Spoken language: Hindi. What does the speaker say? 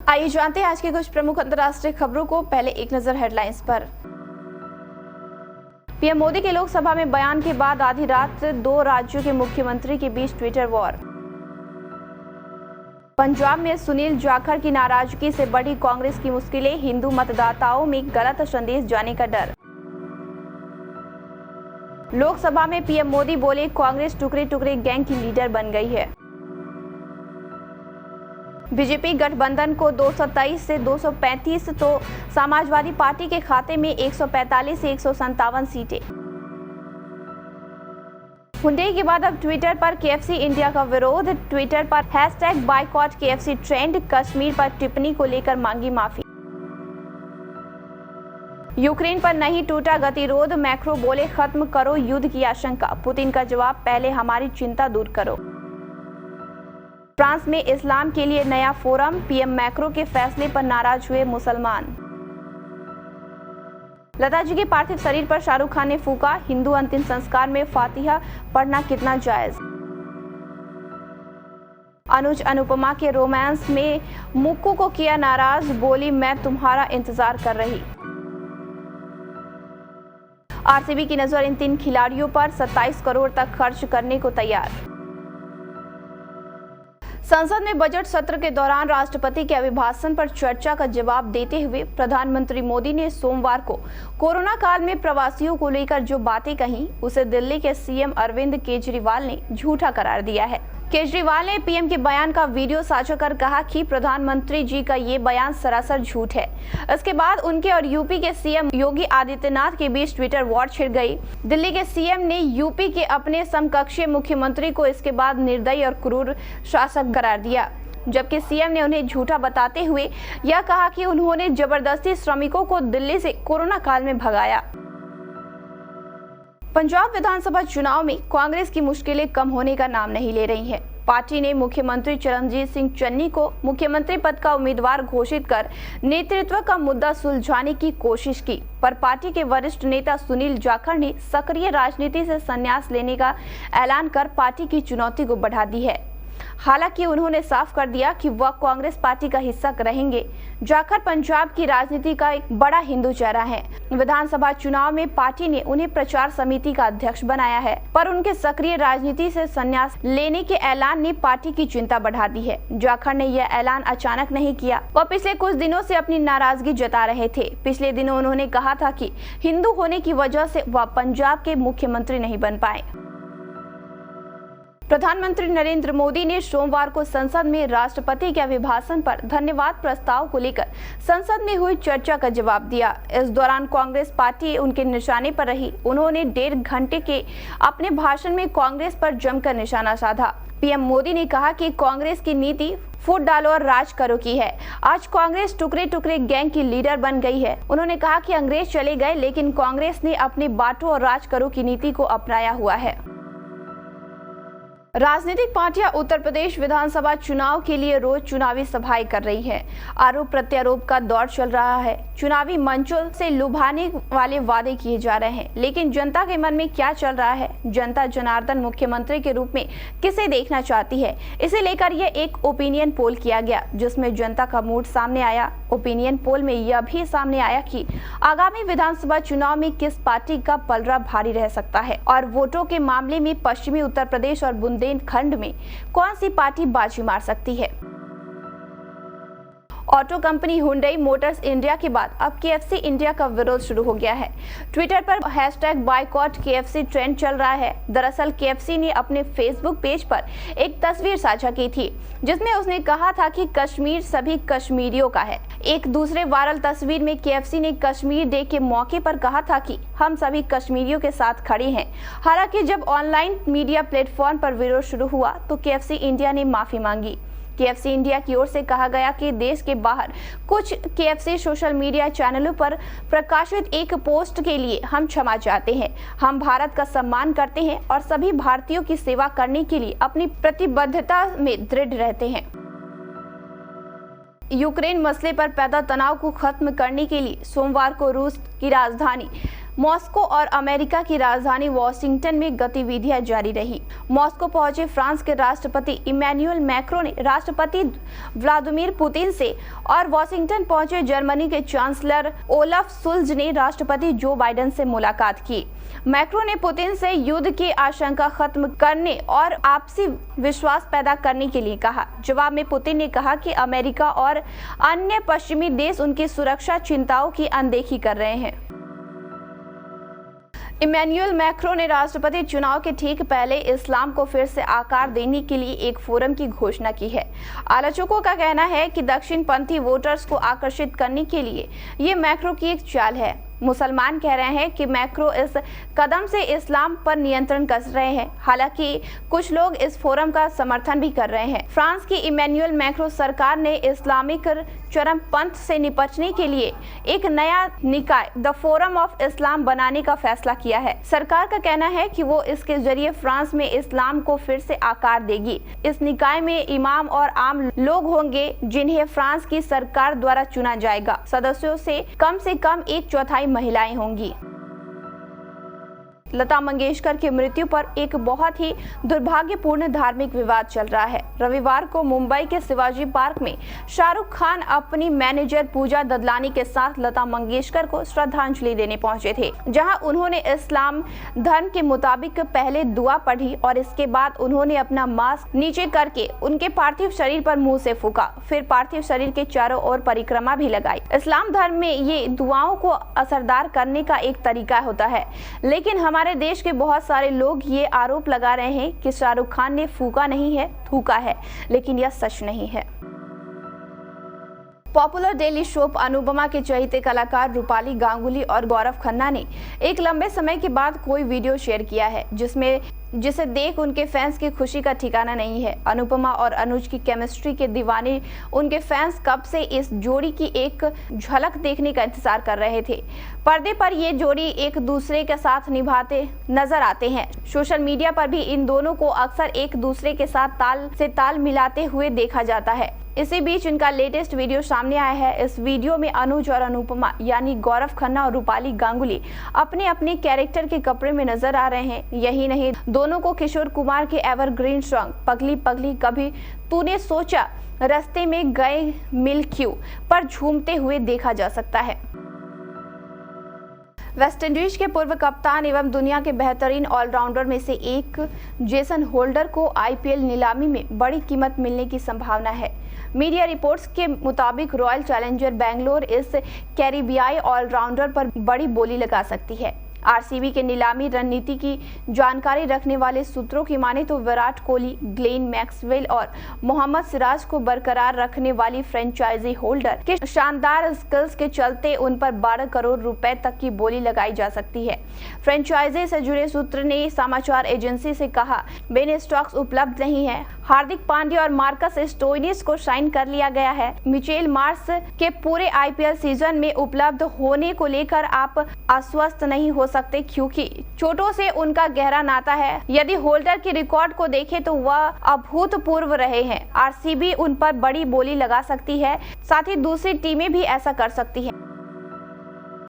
आइए जानते हैं आज की कुछ प्रमुख अंतर्राष्ट्रीय खबरों को। पहले एक नजर हेडलाइंस पर। पीएम मोदी के लोकसभा में बयान के बाद आधी रात दो राज्यों के मुख्यमंत्री के बीच ट्विटर वॉर। पंजाब में सुनील जाखड़ की नाराजगी से बढ़ी कांग्रेस की मुश्किलें, हिंदू मतदाताओं में गलत संदेश जाने का डर। लोकसभा में पीएम मोदी बोले, कांग्रेस टुकड़े टुकड़े गैंग की लीडर बन गई है। बीजेपी गठबंधन को 223 से 235 तो समाजवादी पार्टी के खाते में 145 से 157 सीटें। हुंडई के बाद अब ट्विटर पर केएफसी इंडिया का विरोध। ट्विटर पर #बायकॉट केएफसी ट्रेंड। कश्मीर पर टिप्पणी को लेकर मांगी माफी। यूक्रेन पर नहीं टूटा गतिरोध, मैक्रो बोले खत्म करो युद्ध की आशंका। पुतिन का जवाब, पहले हमारी चिंता दूर करो। फ्रांस में इस्लाम के लिए नया फोरम, पीएम मैक्रो के फैसले पर नाराज हुए मुसलमान। लता जी के पार्थिव शरीर पर शाहरुख खान ने फूका, हिंदू अंतिम संस्कार में फातिहा पढ़ना कितना जायज। अनुज अनुपमा के रोमांस में मुक्कू को किया नाराज, बोली मैं तुम्हारा इंतजार कर रही। आरसीबी की नजर इन 3 खिलाड़ियों पर 27 करोड़ तक खर्च करने को तैयार। संसद में बजट सत्र के दौरान राष्ट्रपति के अभिभाषण पर चर्चा का जवाब देते हुए प्रधानमंत्री मोदी ने सोमवार को कोरोना काल में प्रवासियों को लेकर जो बातें कही उसे दिल्ली के सीएम अरविंद केजरीवाल ने झूठा करार दिया है। केजरीवाल ने पीएम के बयान का वीडियो साझा कर कहा कि प्रधानमंत्री जी का ये बयान सरासर झूठ है। इसके बाद उनके और यूपी के सीएम योगी आदित्यनाथ के बीच ट्विटर वॉर छिड़ गई। दिल्ली के सीएम ने यूपी के अपने समकक्षीय मुख्यमंत्री को इसके बाद निर्दयी और क्रूर शासक करार दिया, जबकि सीएम ने उन्हें झूठा बताते हुए यह कहा कि उन्होंने जबरदस्ती श्रमिकों को दिल्ली से कोरोना काल में भगाया। पंजाब विधानसभा चुनाव में कांग्रेस की मुश्किलें कम होने का नाम नहीं ले रही हैं। पार्टी ने मुख्यमंत्री चरणजीत सिंह चन्नी को मुख्यमंत्री पद का उम्मीदवार घोषित कर नेतृत्व का मुद्दा सुलझाने की कोशिश की, पर पार्टी के वरिष्ठ नेता सुनील जाखड़ ने सक्रिय राजनीति से संन्यास लेने का ऐलान कर पार्टी की चुनौती को बढ़ा दी है। हालांकि उन्होंने साफ कर दिया कि वह कांग्रेस पार्टी का हिस्सा रहेंगे। जाखड़ पंजाब की राजनीति का एक बड़ा हिंदू चेहरा है। विधानसभा चुनाव में पार्टी ने उन्हें प्रचार समिति का अध्यक्ष बनाया है, पर उनके सक्रिय राजनीति से संन्यास लेने के ऐलान ने पार्टी की चिंता बढ़ा दी है। जाखड़ ने यह ऐलान अचानक नहीं किया, वह पिछले कुछ दिनों से अपनी नाराजगी जता रहे थे। पिछले दिनों उन्होंने कहा था कि हिंदू होने की वजह से वह पंजाब के मुख्यमंत्री नहीं बन पाए। प्रधानमंत्री नरेंद्र मोदी ने सोमवार को संसद में राष्ट्रपति के अभिभाषण पर धन्यवाद प्रस्ताव को लेकर संसद में हुई चर्चा का जवाब दिया। इस दौरान कांग्रेस पार्टी उनके निशाने पर रही। उन्होंने 1.5 घंटे के अपने भाषण में कांग्रेस पर जमकर निशाना साधा। पीएम मोदी ने कहा कि कांग्रेस की नीति फूट डालो और राज करो की है। आज कांग्रेस टुकड़े टुकड़े गैंग की लीडर बन गई है। उन्होंने कहा कि अंग्रेज चले गए, लेकिन कांग्रेस ने अपने बांटो और राज करो की नीति को अपनाया हुआ है। राजनीतिक पार्टियां उत्तर प्रदेश विधानसभा चुनाव के लिए रोज चुनावी सभाएं कर रही हैं। आरोप प्रत्यारोप का दौर चल रहा है। चुनावी मंचों से लुभाने वाले वादे किए जा रहे हैं, लेकिन जनता के मन में क्या चल रहा है? जनता जनार्दन मुख्यमंत्री के रूप में किसे देखना चाहती है? इसे लेकर यह एक ओपिनियन पोल किया गया, जिसमें जनता का मूड सामने आया। ओपिनियन पोल में यह भी सामने आया कि आगामी विधानसभा चुनाव में किस पार्टी का पलड़ा भारी रह सकता है और वोटों के मामले में पश्चिमी उत्तर प्रदेश और बुंदेलखंड में कौन सी पार्टी बाजी मार सकती है। Auto company Hyundai Motors India के बाद अब केएफसी इंडिया का विरोध शुरू हो गया है। ट्विटर पर #बायकॉट केएफसी ट्रेंड चल रहा है। दरअसल केएफसी ने अपने फेसबुक पेज पर एक तस्वीर साझा की थी, जिसमें उसने कहा था कि कश्मीर सभी कश्मीरियों का है। एक दूसरे वायरल तस्वीर में केएफसी ने कश्मीर डे के मौके पर कहा था कि हम सभी कश्मीरियों के साथ खड़े हैं। हालांकि जब ऑनलाइन मीडिया प्लेटफॉर्म पर विरोध शुरू हुआ तो केएफसी इंडिया ने माफी मांगी। केएफसी इंडिया की ओर से कहा गया कि देश के बाहर कुछ केएफसी सोशल मीडिया चैनलों पर प्रकाशित एक पोस्ट के लिए हम क्षमा चाहते हैं। हम भारत का सम्मान करते हैं और सभी भारतीयों की सेवा करने के लिए अपनी प्रतिबद्धता में दृढ़ रहते हैं। यूक्रेन मसले पर पैदा तनाव को खत्म करने के लिए सोमवार को रूस की राजधानी मॉस्को और अमेरिका की राजधानी वॉशिंगटन में गतिविधियां जारी रही। मॉस्को पहुंचे फ्रांस के राष्ट्रपति इमैनुअल मैक्रों ने राष्ट्रपति व्लादिमीर पुतिन से और वॉशिंगटन पहुंचे जर्मनी के चांसलर ओलाफ शुल्ज ने राष्ट्रपति जो बाइडेन से मुलाकात की। मैक्रो ने पुतिन से युद्ध की आशंका खत्म करने और आपसी विश्वास पैदा करने के लिए कहा। जवाब में पुतिन ने कहा कि अमेरिका और अन्य पश्चिमी देश उनकी सुरक्षा चिंताओं की अनदेखी कर रहे हैं। इमैनुअल मैक्रों ने राष्ट्रपति चुनाव के ठीक पहले इस्लाम को फिर से आकार देने के लिए एक फोरम की घोषणा की है। आलोचकों का कहना है कि दक्षिणपंथी वोटर्स को आकर्षित करने के लिए ये मैक्रो की एक चाल है। मुसलमान कह रहे हैं कि मैक्रो इस कदम से इस्लाम पर नियंत्रण कस रहे हैं। हालांकि कुछ लोग इस फोरम का समर्थन भी कर रहे हैं। फ्रांस की इमैनुअल मैक्रो सरकार ने इस्लामिक चरमपंथ से निपटने के लिए एक नया निकाय द फोरम ऑफ इस्लाम बनाने का फैसला किया है। सरकार का कहना है कि वो इसके जरिए फ्रांस में इस्लाम को फिर से आकार देगी। इस निकाय में इमाम और आम लोग होंगे जिन्हें फ्रांस की सरकार द्वारा चुना जाएगा। सदस्यों से कम 1/4 महिलाएं होंगी। लता मंगेशकर की मृत्यु पर एक बहुत ही दुर्भाग्यपूर्ण धार्मिक विवाद चल रहा है। रविवार को मुंबई के शिवाजी पार्क में शाहरुख खान अपनी मैनेजर पूजा ददलानी के साथ लता मंगेशकर को श्रद्धांजलि देने पहुंचे थे, जहां उन्होंने इस्लाम धर्म के मुताबिक पहले दुआ पढ़ी और इसके बाद उन्होंने अपना मास्क नीचे करके उनके पार्थिव शरीर पर मुंह से फूका। फिर पार्थिव शरीर के चारों ओर परिक्रमा भी लगाई। इस्लाम धर्म में ये दुआओं को असरदार करने का एक तरीका होता है, लेकिन हमारे देश के बहुत सारे लोग ये आरोप लगा रहे हैं कि शाहरुख खान ने फूका नहीं है, थूका है, लेकिन यह सच नहीं है। पॉपुलर डेली सोप अनुपमा के चहेते कलाकार रूपाली गांगुली और गौरव खन्ना ने एक लंबे समय के बाद कोई वीडियो शेयर किया है जिसे देख उनके फैंस की खुशी का ठिकाना नहीं है। अनुपमा और अनुज की केमिस्ट्री के दीवाने उनके फैंस कब से इस जोड़ी की एक झलक देखने का इंतजार कर रहे थे। पर्दे पर ये जोड़ी एक दूसरे के साथ निभाते नजर आते हैं। सोशल मीडिया पर भी इन दोनों को अक्सर एक दूसरे के साथ ताल से ताल मिलाते हुए देखा जाता है। इसी बीच इनका लेटेस्ट वीडियो सामने आया है। इस वीडियो में अनुज और अनुपमा यानी गौरव खन्ना और रूपाली गांगुली अपने अपने कैरेक्टर के कपड़े में नजर आ रहे हैं। यही नहीं, दोनों को किशोर कुमार के एवरग्रीन सॉन्ग पगली पगली कभी तूने सोचा रास्ते में गए मिल क्यों पर झूमते हुए देखा जा सकता है। वेस्टइंडीज के पूर्व कप्तान एवं दुनिया के बेहतरीन ऑलराउंडर में से एक जेसन होल्डर को आईपीएल नीलामी में बड़ी कीमत मिलने की संभावना है। मीडिया रिपोर्ट्स के मुताबिक रॉयल चैलेंजर बेंगलोर इस कैरिबियाई ऑलराउंडर पर बड़ी बोली लगा सकती है। आरसीबी के नीलामी रणनीति की जानकारी रखने वाले सूत्रों की माने तो विराट कोहली, ग्लेन मैक्सवेल और मोहम्मद सिराज को बरकरार रखने वाली फ्रेंचाइजी होल्डर के शानदार स्किल्स के चलते उन पर 12 करोड़ रुपए तक की बोली लगाई जा सकती है। फ्रेंचाइजी से जुड़े सूत्र ने समाचार एजेंसी से कहा, बेन स्टॉक्स उपलब्ध नहीं है। हार्दिक पांड्या और मार्कस स्टोइनिस को साइन कर लिया गया है। मिचेल मार्श के पूरे आईपीएल सीजन में उपलब्ध होने को लेकर आप आश्वस्त नहीं हो सकते, क्योंकि चोटों से उनका गहरा नाता है। यदि होल्डर के रिकॉर्ड को देखें तो वह अभूतपूर्व रहे हैं। आरसीबी उन पर बड़ी बोली लगा सकती है, साथ ही दूसरी टीमें भी ऐसा कर सकती हैं।